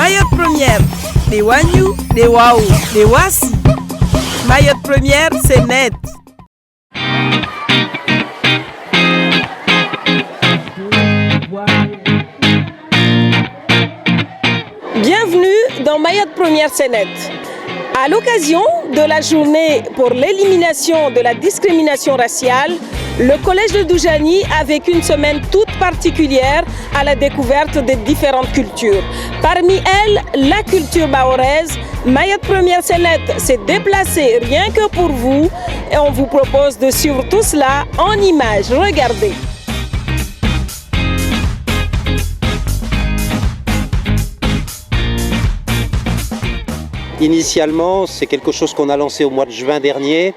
Mayotte Première, des Wagyu, des Waou, des Wassi. Mayotte Première, c'est net. Bienvenue dans Mayotte Première, c'est net. À l'occasion de la journée pour l'élimination de la discrimination raciale, le collège de Doujani a vécu une semaine toute particulière à la découverte des différentes cultures. Parmi elles, la culture baoraise. Mayotte Première Céleste s'est déplacée rien que pour vous et on vous propose de suivre tout cela en images. Regardez. Initialement, c'est quelque chose qu'on a lancé au mois de juin dernier.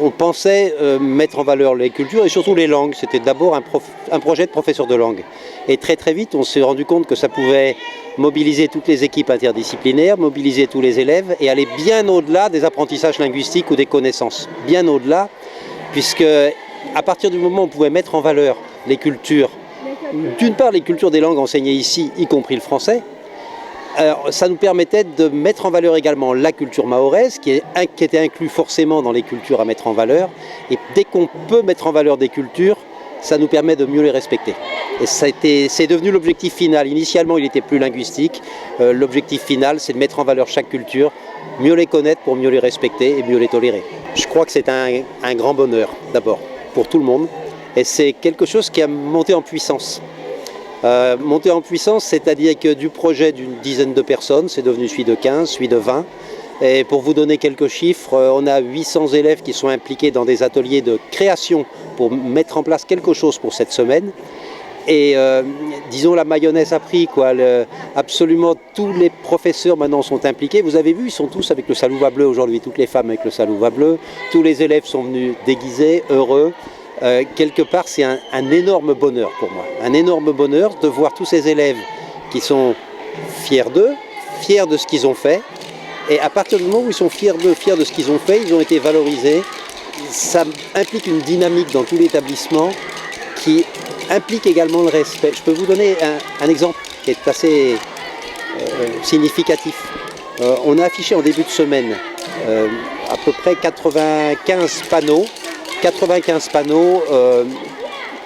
On pensait mettre en valeur les cultures et surtout les langues. C'était d'abord un projet de professeur de langue. Et très vite, on s'est rendu compte que ça pouvait mobiliser toutes les équipes interdisciplinaires, mobiliser tous les élèves et aller bien au-delà des apprentissages linguistiques ou des connaissances. Bien au-delà, puisque à partir du moment où on pouvait mettre en valeur les cultures, d'une part les cultures des langues enseignées ici, y compris le français, alors, ça nous permettait de mettre en valeur également la culture mahoraise, qui était inclue forcément dans les cultures à mettre en valeur. Et dès qu'on peut mettre en valeur des cultures, ça nous permet de mieux les respecter. Et c'est devenu l'objectif final. Initialement, il était plus linguistique. L'objectif final, c'est de mettre en valeur chaque culture, mieux les connaître pour mieux les respecter et mieux les tolérer. Je crois que c'est un grand bonheur, d'abord, pour tout le monde. Et c'est quelque chose qui a monté en puissance. Monter en puissance, c'est-à-dire que du projet d'une dizaine de personnes, c'est devenu celui de 15, celui de 20. Et pour vous donner quelques chiffres, on a 800 élèves qui sont impliqués dans des ateliers de création pour mettre en place quelque chose pour cette semaine. Et disons, la mayonnaise a pris, quoi. Absolument tous les professeurs maintenant sont impliqués. Vous avez vu, ils sont tous avec le salouva bleu aujourd'hui, toutes les femmes avec le salouva bleu. Tous les élèves sont venus déguisés, heureux. Quelque part, c'est un énorme bonheur pour moi. Un énorme bonheur de voir tous ces élèves qui sont fiers d'eux, fiers de ce qu'ils ont fait. Et à partir du moment où ils sont fiers d'eux, fiers de ce qu'ils ont fait, ils ont été valorisés. Ça implique une dynamique dans tout l'établissement qui implique également le respect. Je peux vous donner un exemple qui est assez significatif. On a affiché en début de semaine à peu près 95 panneaux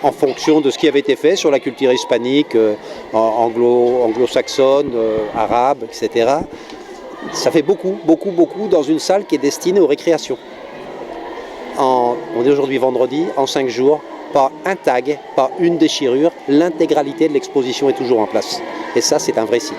en fonction de ce qui avait été fait sur la culture hispanique, anglo-saxonne, arabe, etc. Ça fait beaucoup dans une salle qui est destinée aux récréations. On est aujourd'hui vendredi, en 5 jours, pas un tag, pas une déchirure, l'intégralité de l'exposition est toujours en place. Et ça, c'est un vrai signe.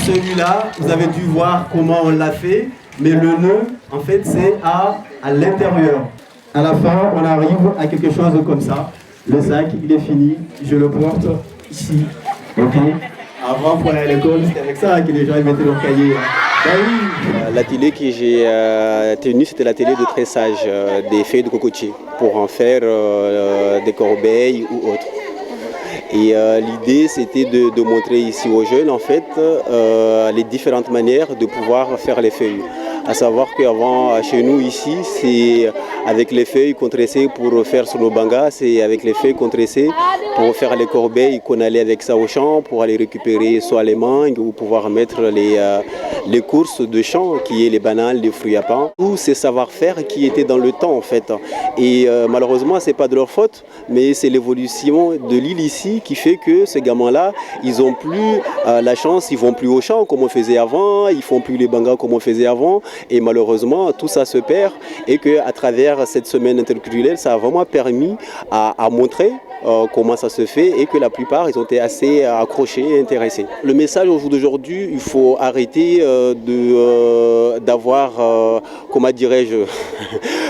Celui-là, vous avez dû voir comment on l'a fait, mais le nœud, en fait, c'est à l'intérieur. À la fin, on arrive à quelque chose comme ça. Le sac, il est fini, je le porte ici. Ok. Avant, pour aller à l'école, c'était avec ça que les gens mettaient leur cahier. Ben oui. L'atelier que j'ai tenu, c'était l'atelier de tressage des feuilles de cocotier pour en faire des corbeilles ou autres. Et l'idée, c'était de montrer ici aux jeunes, en fait, les différentes manières de pouvoir faire les feuilles. À savoir qu'avant, chez nous, ici, c'est avec les feuilles qu'on tressait pour faire sur le banga, c'est avec les feuilles qu'on tressait pour faire les corbeilles qu'on allait avec ça au champ pour aller récupérer soit les mangues ou pouvoir mettre les courses de champ qui est les bananes, les fruits à pain. Tous ces savoir-faire qui étaient dans le temps en fait. Et malheureusement, c'est pas de leur faute, mais c'est l'évolution de l'île ici qui fait que ces gamins-là, ils n'ont plus la chance, ils vont plus au champ comme on faisait avant, ils font plus les bangas comme on faisait avant. Et malheureusement, tout ça se perd et qu'à travers cette semaine interculturelle, ça a vraiment permis à montrer comment ça se fait et que la plupart, ils ont été assez accrochés et intéressés. Le message au jour d'aujourd'hui, il faut arrêter d'avoir, comment dirais-je,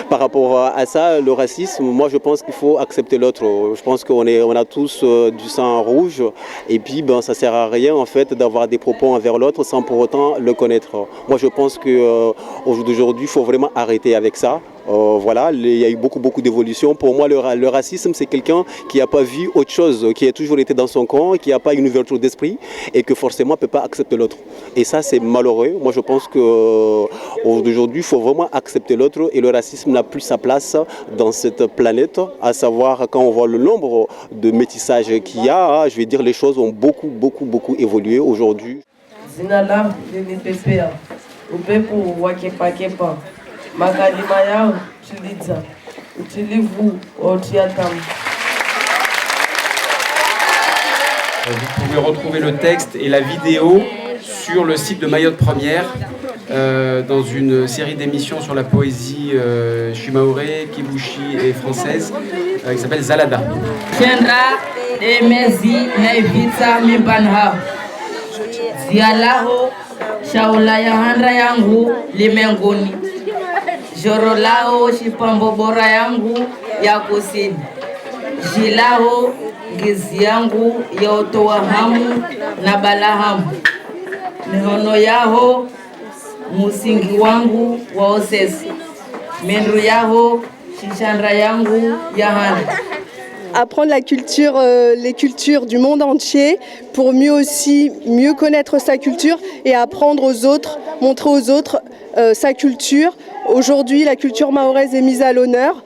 par rapport à ça, le racisme. Moi, je pense qu'il faut accepter l'autre. Je pense qu'on a tous du sang rouge et puis ça ne sert à rien en fait d'avoir des propos envers l'autre sans pour autant le connaître. Moi, je pense qu'au jour d'aujourd'hui, il faut vraiment arrêter avec ça. Voilà, il y a eu beaucoup d'évolutions. Pour moi, le racisme, c'est quelqu'un qui n'a pas vu autre chose, qui a toujours été dans son coin, qui n'a pas une ouverture d'esprit et que forcément ne peut pas accepter l'autre. Et ça, c'est malheureux. Moi, je pense qu'aujourd'hui, il faut vraiment accepter l'autre et le racisme n'a plus sa place dans cette planète. À savoir, quand on voit le nombre de métissages qu'il y a, je vais dire, les choses ont beaucoup évolué aujourd'hui. Makalimaya Chiliza, Chilivu, Otiatam. Vous pouvez retrouver le texte et la vidéo sur le site de Mayotte Première dans une série d'émissions sur la poésie Shimaoré, Kibushi et française qui s'appelle Zalada. Chendra Emezi Nevita Mibanha Zialaho Shaulaya Handra Yangu Limengoni Jorolao Shipambobora yangu ya kusini Jilao gizi yangu ya otoa hamu na balahamu Mihono yaho musingi wangu wa osesi Menru yaho shichandra yangu ya hana. Apprendre la culture, les cultures du monde entier pour mieux connaître sa culture et apprendre aux autres, montrer aux autres sa culture. Aujourd'hui, la culture mahoraise est mise à l'honneur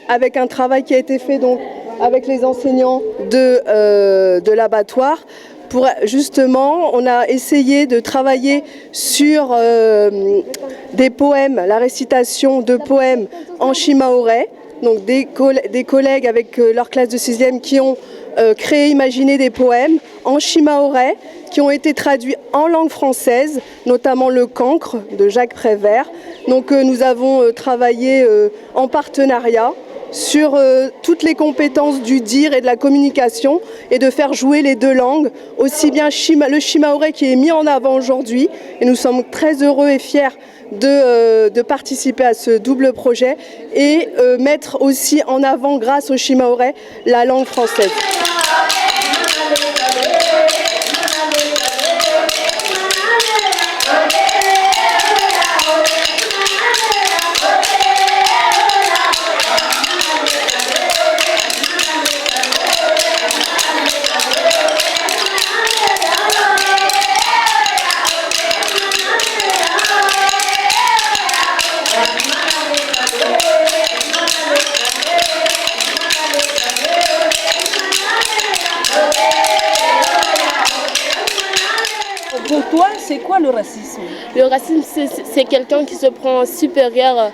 avec un travail qui a été fait donc, avec les enseignants de l'abattoir. Pour justement, on a essayé de travailler sur des poèmes, la récitation de poèmes en shimaoré. Donc des collègues avec leur classe de 6e qui ont imaginé des poèmes en shimaoré qui ont été traduits en langue française, notamment Le Cancre de Jacques Prévert. Donc nous avons travaillé en partenariat sur toutes les compétences du dire et de la communication et de faire jouer les deux langues, aussi bien le shimaoré qui est mis en avant aujourd'hui et nous sommes très heureux et fiers de participer à ce double projet et mettre aussi en avant grâce au shimaoré la langue française. Pour toi, c'est quoi le racisme? Le racisme, c'est quelqu'un qui se prend supérieur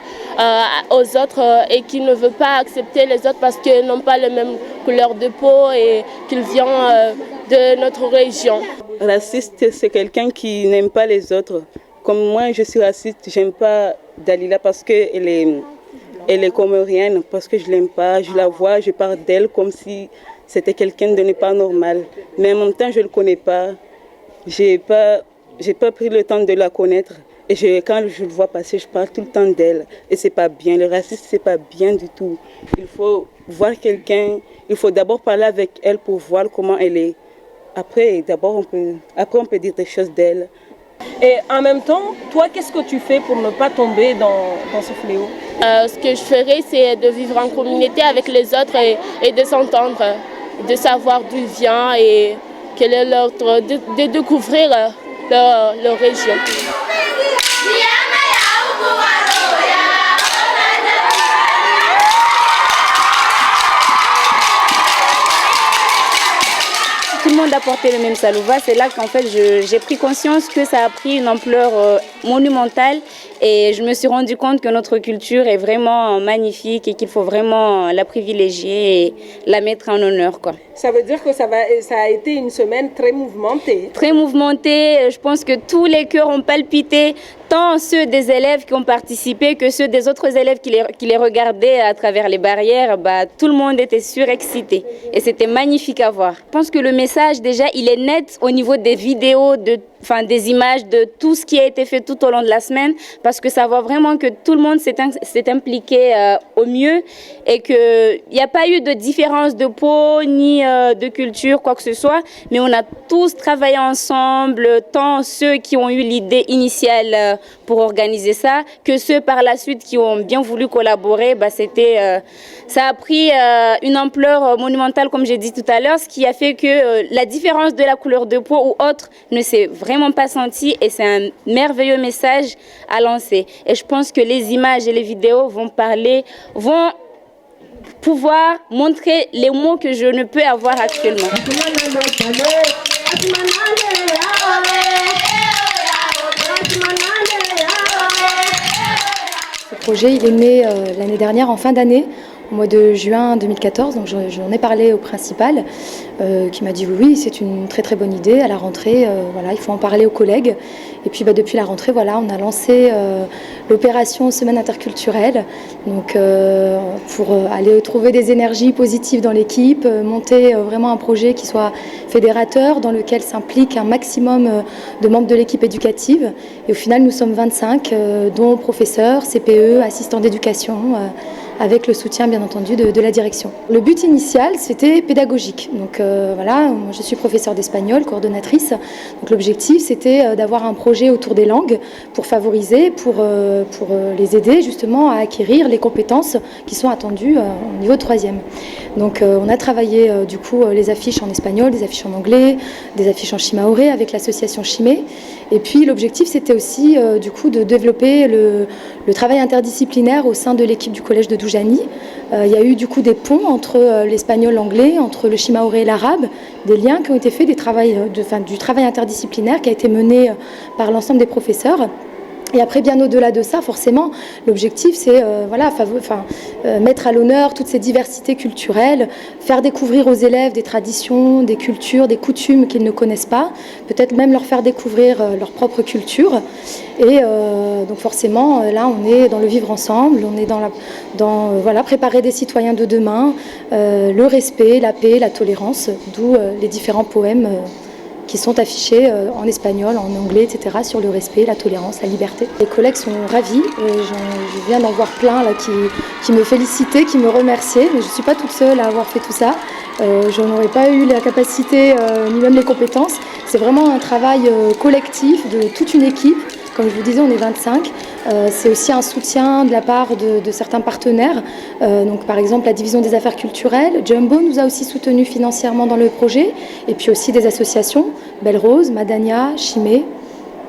aux autres et qui ne veut pas accepter les autres parce qu'ils n'ont pas la même couleur de peau et qu'ils viennent de notre région. Raciste, c'est quelqu'un qui n'aime pas les autres. Comme moi, je suis raciste, j'aime pas Dalila parce qu'elle est comorienne, parce que je l'aime pas, je la vois, je parle d'elle comme si c'était quelqu'un de pas normal. Mais en même temps, je le connais pas. J'ai pas pris le temps de la connaître et quand je le vois passer, je parle tout le temps d'elle et c'est pas bien. Le racisme, c'est pas bien du tout. Il faut voir quelqu'un, il faut d'abord parler avec elle pour voir comment elle est. Après on peut dire des choses d'elle. Et en même temps, toi, qu'est-ce que tu fais pour ne pas tomber dans ce fléau? Ce que je ferais, c'est de vivre en communauté avec les autres et de s'entendre, de savoir d'où vient et quel est de découvrir leur région. monde apportait le même salouva, c'est là qu'en fait j'ai pris conscience que ça a pris une ampleur monumentale et je me suis rendu compte que notre culture est vraiment magnifique et qu'il faut vraiment la privilégier et la mettre en honneur, quoi. Ça veut dire que ça a été une semaine très mouvementée. Très mouvementée, je pense que tous les cœurs ont palpité, tant ceux des élèves qui ont participé que ceux des autres élèves qui les regardaient à travers les barrières. Tout le monde était surexcité et c'était magnifique à voir. Je pense que le message déjà il est net au niveau des vidéos, des images, de tout ce qui a été fait tout au long de la semaine, parce que ça voit vraiment que tout le monde s'est impliqué au mieux et qu'il n'y a pas eu de différence de peau ni de culture, quoi que ce soit, mais on a tous travaillé ensemble, tant ceux qui ont eu l'idée initiale pour organiser ça, que ceux par la suite qui ont bien voulu collaborer. Ça a pris une ampleur monumentale, comme j'ai dit tout à l'heure, ce qui a fait que la différence de la couleur de peau ou autre ne s'est vraiment pas sentie, et c'est un merveilleux message à lancer. Et je pense que les images et les vidéos vont pouvoir montrer les mots que je ne peux avoir actuellement. Ce projet, il est né l'année dernière, en fin d'année, au mois de juin 2014. Donc j'en ai parlé au principal, qui m'a dit oui, c'est une très très bonne idée. À la rentrée, il faut en parler aux collègues. Et puis depuis la rentrée, on a lancé l'opération Semaine interculturelle, donc pour aller trouver des énergies positives dans l'équipe, monter vraiment un projet qui soit fédérateur, dans lequel s'implique un maximum de membres de l'équipe éducative. Et au final, nous sommes 25, dont professeurs, CPE, assistants d'éducation, avec le soutien bien entendu de la direction. Le but initial, c'était pédagogique. Donc moi, je suis professeure d'espagnol, coordonnatrice. Donc l'objectif, c'était d'avoir un projet autour des langues pour favoriser, pour les aider justement à acquérir les compétences qui sont attendues au niveau 3e. Donc on a travaillé du coup les affiches en espagnol, des affiches en anglais, des affiches en shimaoré avec l'association Chimé. Et puis l'objectif, c'était aussi du coup de développer le travail interdisciplinaire au sein de l'équipe du collège de Doujani. Il y a eu du coup des ponts entre l'espagnol, l'anglais, entre le shimaoré et l'arabe, des liens qui ont été faits, du travail interdisciplinaire qui a été mené par l'ensemble des professeurs. Et après, bien au-delà de ça, forcément, l'objectif, c'est mettre à l'honneur toutes ces diversités culturelles, faire découvrir aux élèves des traditions, des cultures, des coutumes qu'ils ne connaissent pas, peut-être même leur faire découvrir leur propre culture. Et donc forcément, là, on est dans le vivre ensemble, on est dans préparer des citoyens de demain, le respect, la paix, la tolérance, d'où les différents poèmes qui sont affichés en espagnol, en anglais, etc., sur le respect, la tolérance, la liberté. Les collègues sont ravis, je viens d'en voir plein là, qui me félicitaient, qui me remerciaient, mais je ne suis pas toute seule à avoir fait tout ça. Je n'aurais pas eu la capacité ni même les compétences. C'est vraiment un travail collectif de toute une équipe. Comme je vous disais, on est 25. C'est aussi un soutien de la part de certains partenaires. Donc, par exemple, la division des affaires culturelles. Jumbo nous a aussi soutenus financièrement dans le projet. Et puis aussi des associations, Belle Rose, Madania, Chimé.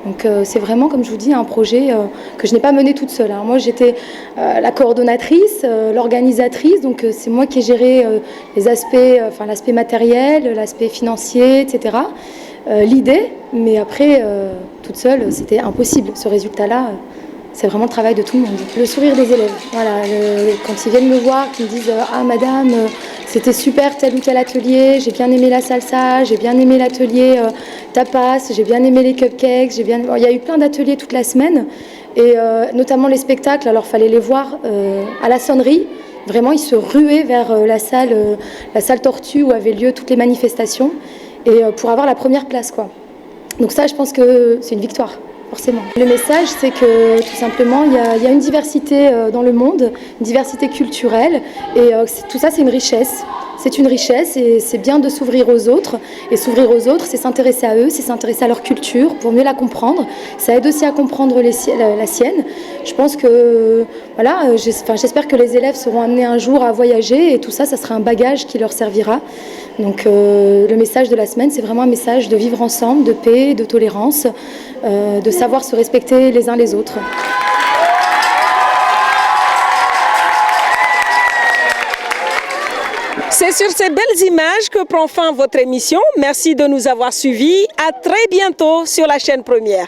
Donc c'est vraiment, comme je vous dis, un projet que je n'ai pas mené toute seule. Alors, moi, j'étais la coordonnatrice, l'organisatrice. Donc c'est moi qui ai géré les aspects, l'aspect matériel, l'aspect financier, etc. L'idée, mais après, toute seule, c'était impossible. Ce résultat-là, c'est vraiment le travail de tout le monde. Le sourire des élèves, quand ils viennent me voir, qu'ils me disent « Ah madame, c'était super tel ou tel atelier, j'ai bien aimé la salsa, j'ai bien aimé l'atelier tapas, j'ai bien aimé les cupcakes, il y a eu plein d'ateliers toute la semaine, et notamment les spectacles, alors il fallait les voir à la sonnerie. Vraiment, ils se ruaient vers la salle Tortue où avaient lieu toutes les manifestations, et pour avoir la première place, quoi. Donc ça, je pense que c'est une victoire, forcément. Le message, c'est que tout simplement, il y a une diversité dans le monde, une diversité culturelle, et tout ça, c'est une richesse. C'est une richesse et c'est bien de s'ouvrir aux autres. Et s'ouvrir aux autres, c'est s'intéresser à eux, c'est s'intéresser à leur culture pour mieux la comprendre. Ça aide aussi à comprendre la sienne. Je pense que, j'espère que les élèves seront amenés un jour à voyager et tout ça, ça sera un bagage qui leur servira. Donc le message de la semaine, c'est vraiment un message de vivre ensemble, de paix, de tolérance, de savoir se respecter les uns les autres. C'est sur ces belles images que prend fin votre émission. Merci de nous avoir suivis. À très bientôt sur la chaîne Première.